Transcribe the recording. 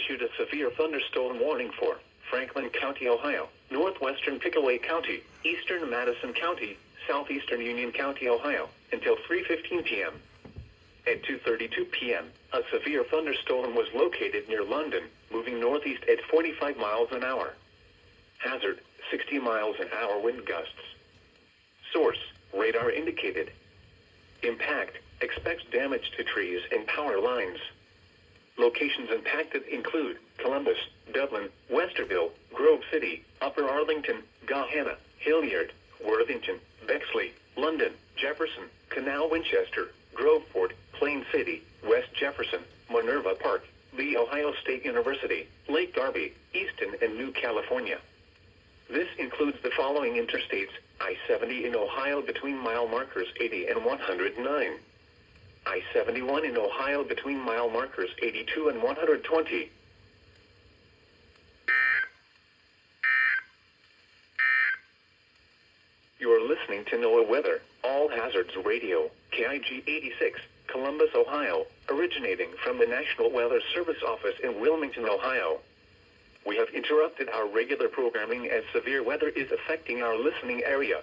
issued a severe thunderstorm warning for Franklin County, Ohio, northwestern Pickaway County, eastern Madison County, southeastern Union County, Ohio, until 3:15 p.m. At 2:32 p.m., a severe thunderstorm was located near London, moving northeast at 45 miles an hour. Hazard, 60 miles an hour wind gusts. Source, radar indicated. Impact, expects damage to trees and power lines. Locations impacted include Columbus, Dublin, Westerville, Grove City, Upper Arlington, Gahanna, Hilliard, Worthington, Bexley, London, Jefferson, Canal Winchester, Groveport, Plain City, West Jefferson, Minerva Park, Lee Ohio State University, Lake Darby, Easton, and New California. This includes the following interstates: I-70 in Ohio between mile markers 80 and 109. I-71 in Ohio between mile markers 82 and 120. You are listening to NOAA Weather, All Hazards Radio, KIG 86, Columbus, Ohio, originating from the National Weather Service office in Wilmington, Ohio. We have interrupted our regular programming as severe weather is affecting our listening area.